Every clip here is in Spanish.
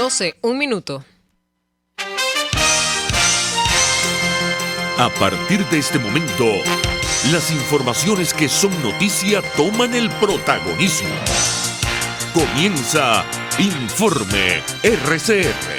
12:01. A partir de este momento, las informaciones que son noticia toman el protagonismo. Comienza Informe RCR.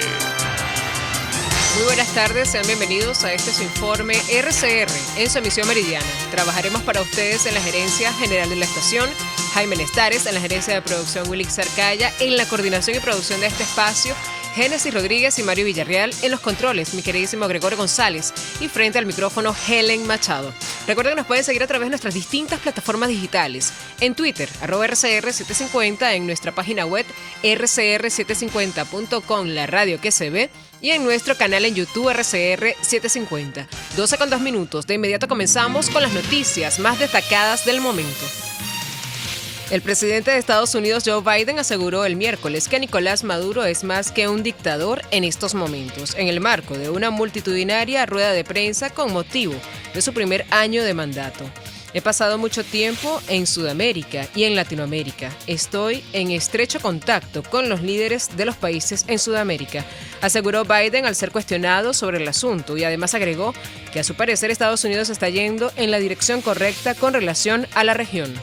Muy buenas tardes, sean bienvenidos a este su Informe RCR en su emisión meridiana. Trabajaremos para ustedes en la gerencia general de la estación, Jaime Nestares, en la gerencia de producción Wilix Arcaya, en la coordinación y producción de este espacio, Génesis Rodríguez y Mario Villarreal, en los controles, mi queridísimo Gregorio González, y frente al micrófono, Helen Machado. Recuerden que nos pueden seguir a través de nuestras distintas plataformas digitales, en Twitter, @RCR750, en nuestra página web, rcr750.com, la radio que se ve, y en nuestro canal en YouTube, RCR750. 12:02. De inmediato comenzamos con las noticias más destacadas del momento. El presidente de Estados Unidos, Joe Biden, aseguró el miércoles que Nicolás Maduro es más que un dictador en estos momentos, en el marco de una multitudinaria rueda de prensa con motivo de su primer año de mandato. He pasado mucho tiempo en Sudamérica y en Latinoamérica. Estoy en estrecho contacto con los líderes de los países en Sudamérica, aseguró Biden al ser cuestionado sobre el asunto, y además agregó que a su parecer Estados Unidos está yendo en la dirección correcta con relación a la región.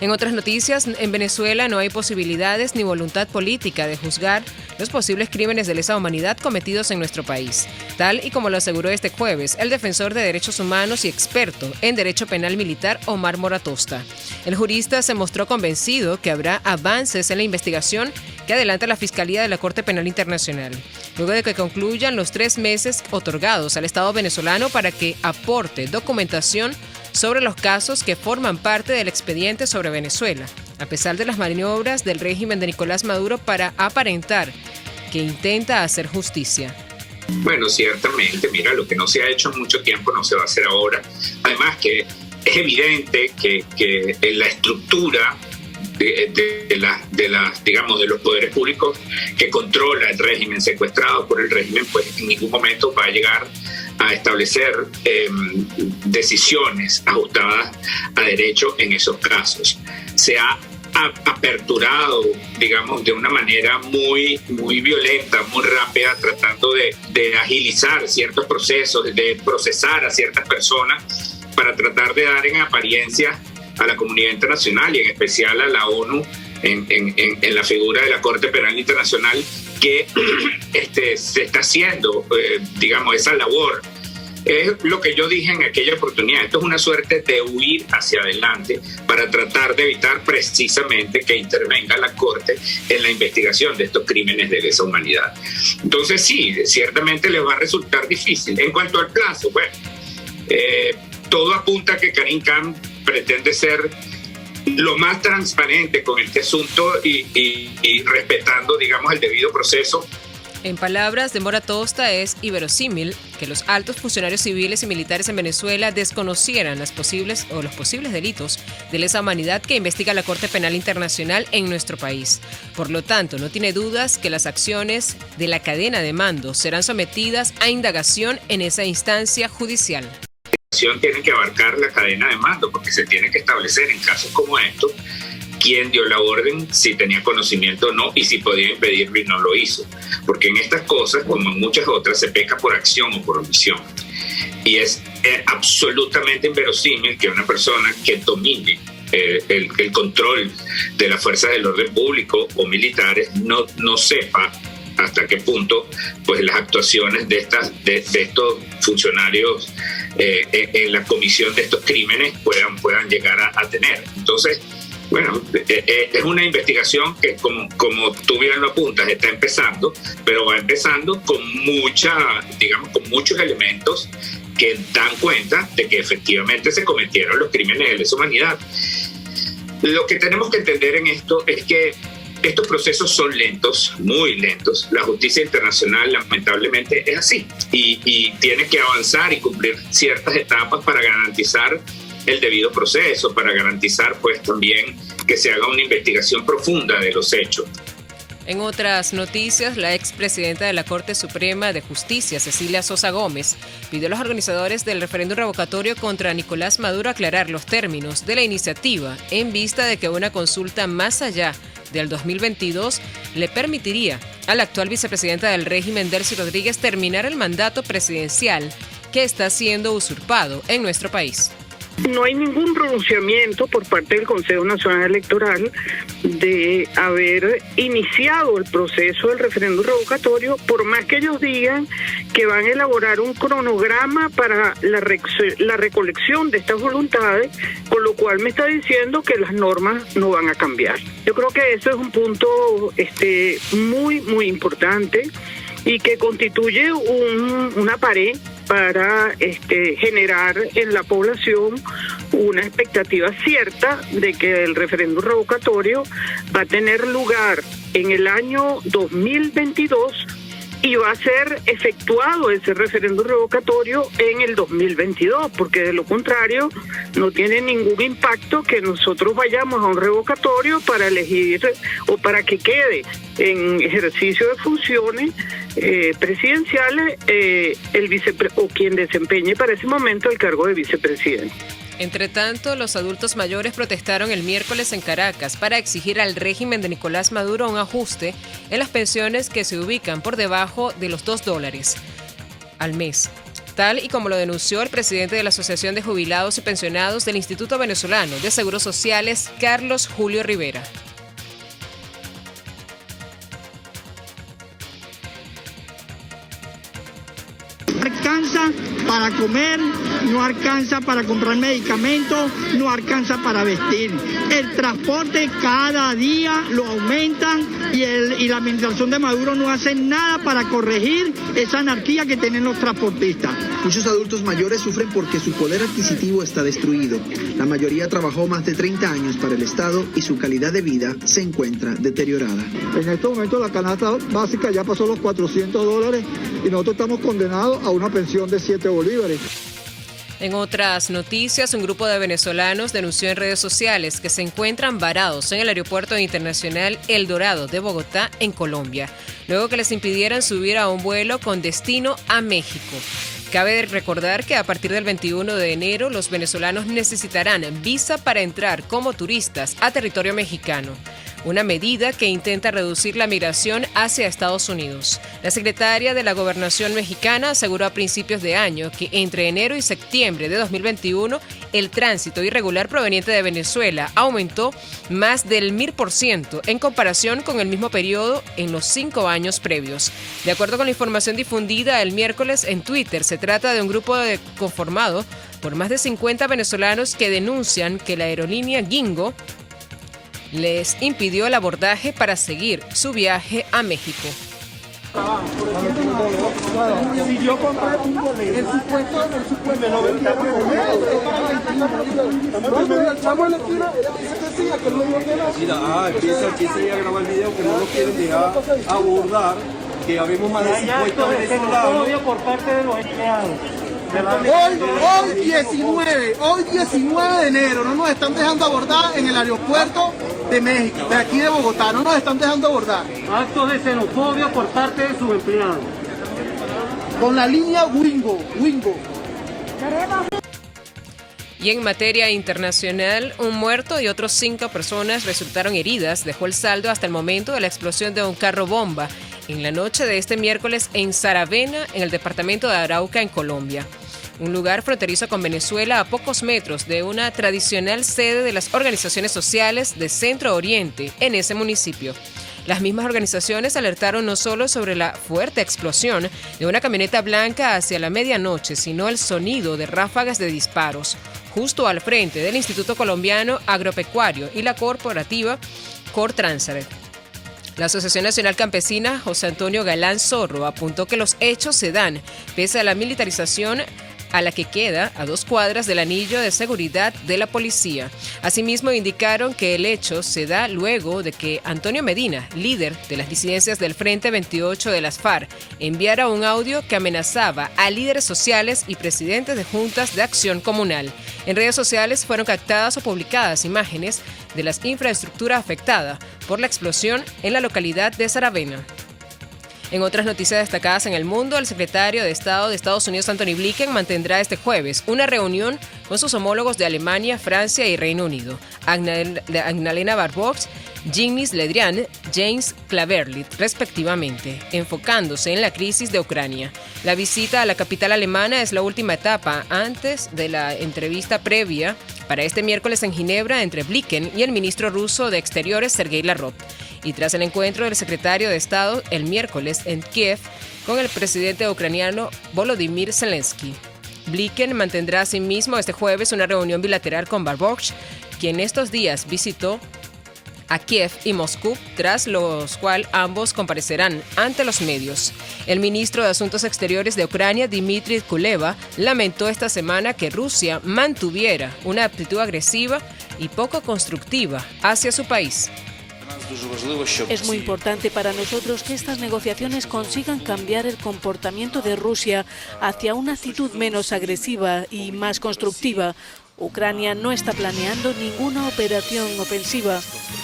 En otras noticias, en Venezuela no hay posibilidades ni voluntad política de juzgar los posibles crímenes de lesa humanidad cometidos en nuestro país, tal y como lo aseguró este jueves el defensor de derechos humanos y experto en derecho penal militar Omar Moratosta. El jurista se mostró convencido que habrá avances en la investigación que adelanta la Fiscalía de la Corte Penal Internacional, luego de que concluyan los 3 meses otorgados al Estado venezolano para que aporte documentación sobre los casos que forman parte del expediente sobre Venezuela, a pesar de las maniobras del régimen de Nicolás Maduro para aparentar que intenta hacer justicia. Bueno, ciertamente, mira, lo que no se ha hecho en mucho tiempo no se va a hacer ahora. Además que es evidente que en la estructura de los poderes públicos que controla el régimen, secuestrado por el régimen, pues en ningún momento va a llegar a establecer decisiones ajustadas a derecho en esos casos. Se ha aperturado, digamos, de una manera muy violenta, muy rápida, tratando de agilizar ciertos procesos, de procesar a ciertas personas para tratar de dar en apariencia a la comunidad internacional y en especial a la ONU en la figura de la Corte Penal Internacional que se está haciendo, digamos, esa labor. Es lo que yo dije en aquella oportunidad. Esto es una suerte de huir hacia adelante para tratar de evitar precisamente que intervenga la Corte en la investigación de estos crímenes de lesa humanidad. Entonces sí, ciertamente les va a resultar difícil. En cuanto al plazo, bueno, todo apunta a que Karim Khan pretende ser lo más transparente con este asunto y respetando, digamos, el debido proceso. En palabras de Moratosta, es inverosímil que los altos funcionarios civiles y militares en Venezuela desconocieran los posibles delitos de lesa humanidad que investiga la Corte Penal Internacional en nuestro país. Por lo tanto, no tiene dudas que las acciones de la cadena de mando serán sometidas a indagación en esa instancia judicial. Tiene que abarcar la cadena de mando, porque se tiene que establecer en casos como estos quién dio la orden, si tenía conocimiento o no, y si podía impedirlo y no lo hizo. Porque en estas cosas, como en muchas otras, se peca por acción o por omisión. Y es absolutamente inverosímil que una persona que domine el control de las fuerzas del orden público o militares no sepa hasta qué punto pues las actuaciones de estos funcionarios en la comisión de estos crímenes puedan llegar a tener. Entonces, bueno, es una investigación que, como tú bien lo apuntas, está empezando, pero va empezando con muchos elementos que dan cuenta de que efectivamente se cometieron los crímenes de lesa humanidad. Lo que tenemos que entender en esto es que estos procesos son lentos, muy lentos. La justicia internacional lamentablemente es así y tiene que avanzar y cumplir ciertas etapas para garantizar el debido proceso, para garantizar pues también que se haga una investigación profunda de los hechos. En otras noticias, la expresidenta de la Corte Suprema de Justicia, Cecilia Sosa Gómez, pidió a los organizadores del referéndum revocatorio contra Nicolás Maduro aclarar los términos de la iniciativa en vista de que una consulta más allá del 2022 le permitiría a la actual vicepresidenta del régimen, Delcy Rodríguez, terminar el mandato presidencial que está siendo usurpado en nuestro país. No hay ningún pronunciamiento por parte del Consejo Nacional Electoral de haber iniciado el proceso del referéndum revocatorio, por más que ellos digan que van a elaborar un cronograma para la recolección de estas voluntades, con lo cual me está diciendo que las normas no van a cambiar. Yo creo que eso es un punto muy importante y que constituye una pared para generar en la población una expectativa cierta de que el referéndum revocatorio va a tener lugar en el año 2022 y va a ser efectuado ese referéndum revocatorio en el 2022, porque de lo contrario no tiene ningún impacto que nosotros vayamos a un revocatorio para elegir o para que quede en ejercicio de funciones presidenciales o quien desempeñe para ese momento el cargo de vicepresidente. Entre tanto, los adultos mayores protestaron el miércoles en Caracas para exigir al régimen de Nicolás Maduro un ajuste en las pensiones que se ubican por debajo de los $2 al mes, tal y como lo denunció el presidente de la Asociación de Jubilados y Pensionados del Instituto Venezolano de Seguros Sociales, Carlos Julio Rivera. Alcanza para comer, no alcanza para comprar medicamentos, no alcanza para vestir. El transporte cada día lo aumentan y la administración de Maduro no hace nada para corregir esa anarquía que tienen los transportistas. Muchos adultos mayores sufren porque su poder adquisitivo está destruido. La mayoría trabajó más de 30 años para el Estado y su calidad de vida se encuentra deteriorada. En este momento la canasta básica ya pasó los $400 y nosotros estamos condenados a una pensión de 7 bolívares. En otras noticias, un grupo de venezolanos denunció en redes sociales que se encuentran varados en el aeropuerto internacional El Dorado de Bogotá, en Colombia, luego que les impidieran subir a un vuelo con destino a México. Cabe recordar que a partir del 21 de enero los venezolanos necesitarán visa para entrar como turistas a territorio mexicano, una medida que intenta reducir la migración hacia Estados Unidos. La secretaria de la Gobernación mexicana aseguró a principios de año que entre enero y septiembre de 2021 el tránsito irregular proveniente de Venezuela aumentó más del 1000% en comparación con el mismo periodo en los 5 años previos. De acuerdo con la información difundida el miércoles en Twitter, se trata de un grupo conformado por más de 50 venezolanos que denuncian que la aerolínea Gingo les impidió el abordaje para seguir su viaje a México. Si yo compré un boleto, el supuesto me lo vendieron estamos en la esquina, ella dice que sí, que no dio que no. Mira, empieza a grabar el video que no nos quieren dejar abordar, que habemos más de 50 venezolanos. Por parte de los empleados. Hoy 19 de enero no nos están dejando abordar en el aeropuerto de México, de aquí de Bogotá, no nos están dejando abordar. Actos de xenofobia por parte de sus empleados. Con la línea Wingo. Y en materia internacional, un muerto y otros 5 personas resultaron heridas dejó el saldo hasta el momento de la explosión de un carro bomba en la noche de este miércoles en Saravena, en el departamento de Arauca, en Colombia. Un lugar fronterizo con Venezuela a pocos metros de una tradicional sede de las organizaciones sociales de Centro Oriente en ese municipio. Las mismas organizaciones alertaron no solo sobre la fuerte explosión de una camioneta blanca hacia la medianoche, sino el sonido de ráfagas de disparos justo al frente del Instituto Colombiano Agropecuario y la corporativa Cortransaret. La Asociación Nacional Campesina José Antonio Galán Zorro apuntó que los hechos se dan pese a la militarización a la que queda a 2 cuadras del anillo de seguridad de la policía. Asimismo, indicaron que el hecho se da luego de que Antonio Medina, líder de las disidencias del Frente 28 de las FARC, enviara un audio que amenazaba a líderes sociales y presidentes de juntas de acción comunal. En redes sociales fueron captadas o publicadas imágenes de las infraestructuras afectadas por la explosión en la localidad de Saravena. En otras noticias destacadas en el mundo, el secretario de Estado de Estados Unidos, Antony Blinken, mantendrá este jueves una reunión con sus homólogos de Alemania, Francia y Reino Unido. Annalena Baerbock, Jean-Yves Le Drian, James Cleverly, respectivamente, enfocándose en la crisis de Ucrania. La visita a la capital alemana es la última etapa antes de la entrevista previa para este miércoles en Ginebra entre Blinken y el ministro ruso de Exteriores, Sergei Lavrov, y tras el encuentro del secretario de Estado el miércoles en Kiev con el presidente ucraniano Volodymyr Zelensky. Blinken mantendrá asimismo este jueves una reunión bilateral con Baerbock, quien estos días visitó a Kiev y Moscú, tras los cuales ambos comparecerán ante los medios. El ministro de Asuntos Exteriores de Ucrania, Dmitry Kuleba, lamentó esta semana que Rusia mantuviera una actitud agresiva y poco constructiva hacia su país. Es muy importante para nosotros que estas negociaciones consigan cambiar el comportamiento de Rusia hacia una actitud menos agresiva y más constructiva. Ucrania no está planeando ninguna operación ofensiva.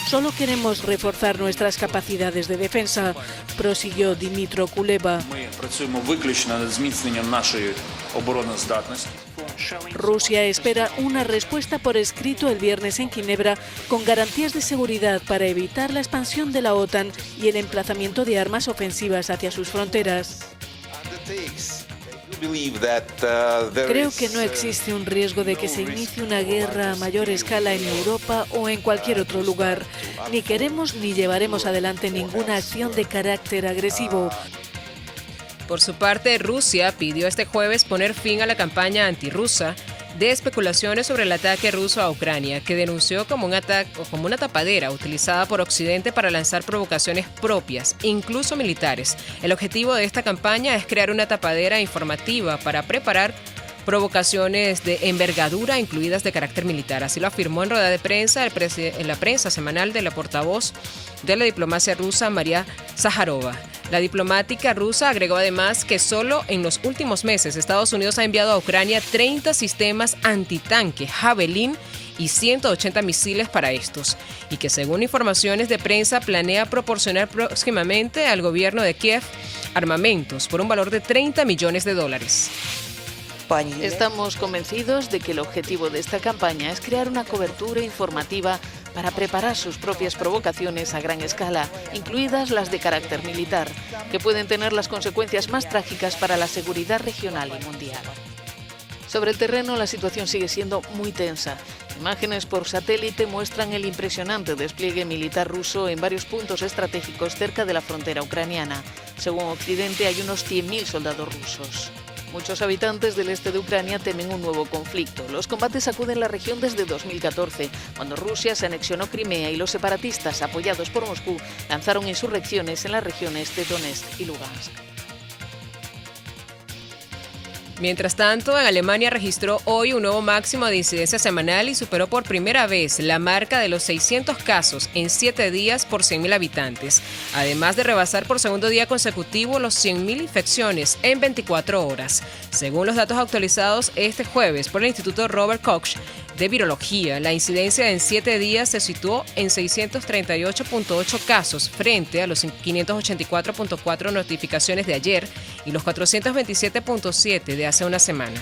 Solo queremos reforzar nuestras capacidades de defensa, prosiguió Dmytro Kuleba. Rusia espera una respuesta por escrito el viernes en Ginebra con garantías de seguridad para evitar la expansión de la OTAN y el emplazamiento de armas ofensivas hacia sus fronteras. Creo que no existe un riesgo de que se inicie una guerra a mayor escala en Europa o en cualquier otro lugar. Ni queremos ni llevaremos adelante ninguna acción de carácter agresivo. Por su parte, Rusia pidió este jueves poner fin a la campaña antirrusa de especulaciones sobre el ataque ruso a Ucrania, que denunció como un ataque o como una tapadera utilizada por Occidente para lanzar provocaciones propias, incluso militares. El objetivo de esta campaña es crear una tapadera informativa para preparar provocaciones de envergadura, incluidas de carácter militar. Así lo afirmó en rueda de prensa en la prensa semanal de la portavoz de la diplomacia rusa, María Zaharova. La diplomática rusa agregó además que solo en los últimos meses Estados Unidos ha enviado a Ucrania 30 sistemas antitanque Javelin y 180 misiles para estos, y que según informaciones de prensa planea proporcionar próximamente al gobierno de Kiev armamentos por un valor de $30 millones. Estamos convencidos de que el objetivo de esta campaña es crear una cobertura informativa para preparar sus propias provocaciones a gran escala, incluidas las de carácter militar, que pueden tener las consecuencias más trágicas para la seguridad regional y mundial. Sobre el terreno, la situación sigue siendo muy tensa. Imágenes por satélite muestran el impresionante despliegue militar ruso en varios puntos estratégicos cerca de la frontera ucraniana. Según Occidente, hay unos 100.000 soldados rusos. Muchos habitantes del este de Ucrania temen un nuevo conflicto. Los combates sacuden la región desde 2014, cuando Rusia se anexionó Crimea y los separatistas, apoyados por Moscú, lanzaron insurrecciones en las regiones de Donetsk y Lugansk. Mientras tanto, en Alemania registró hoy un nuevo máximo de incidencia semanal y superó por primera vez la marca de los 600 casos en 7 días por 100.000 habitantes, además de rebasar por segundo día consecutivo los 100.000 infecciones en 24 horas. Según los datos actualizados este jueves por el Instituto Robert Koch de Virología, la incidencia en 7 días se situó en 638.8 casos frente a los 584.4 notificaciones de ayer y los 427.7 de hace una semana.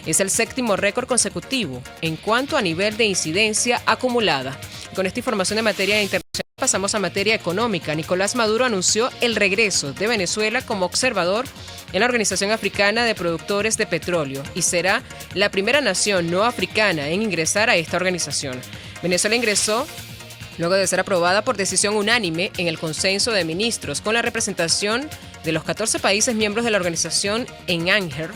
Es el séptimo récord consecutivo en cuanto a nivel de incidencia acumulada. Con esta información de materia internacional pasamos a materia económica. Nicolás Maduro anunció el regreso de Venezuela como observador en la Organización Africana de Productores de Petróleo y será la primera nación no africana en ingresar a esta organización. Venezuela ingresó luego de ser aprobada por decisión unánime en el Consenso de Ministros con la representación de los 14 países miembros de la organización en Ánger,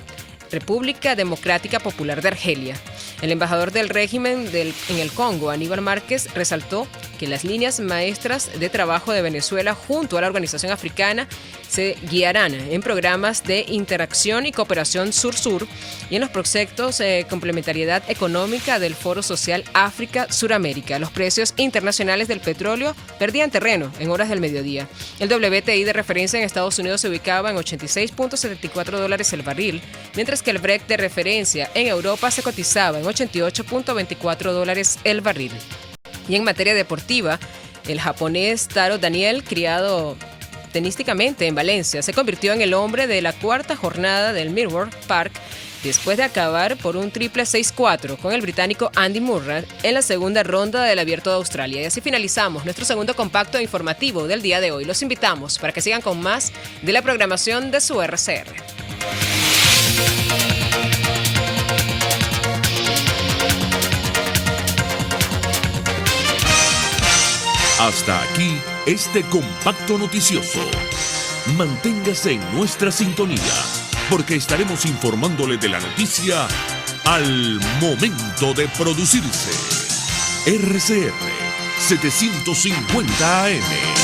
República Democrática Popular de Argelia. El embajador del régimen en el Congo, Aníbal Márquez, resaltó que las líneas maestras de trabajo de Venezuela junto a la Organización Africana se guiarán en programas de interacción y cooperación sur-sur y en los proyectos de complementariedad económica del Foro Social África-Suramérica. Los precios internacionales del petróleo perdían terreno en horas del mediodía. El WTI de referencia en Estados Unidos se ubicaba en $86.74 el barril, mientras que el Brent de referencia en Europa se cotizaba en $88.24 el barril. Y en materia deportiva, El japonés Taro Daniel, criado tenísticamente en Valencia, se convirtió en el hombre de la cuarta jornada del Millwall Park después de acabar por un triple 6-4 con el británico Andy Murray en la segunda ronda del Abierto de Australia. Y así finalizamos nuestro segundo compacto informativo del día de hoy. Los invitamos para que sigan con más de la programación de su RCR. Hasta aquí este compacto noticioso. Manténgase en nuestra sintonía, porque estaremos informándole de la noticia al momento de producirse. RCR 750 AM.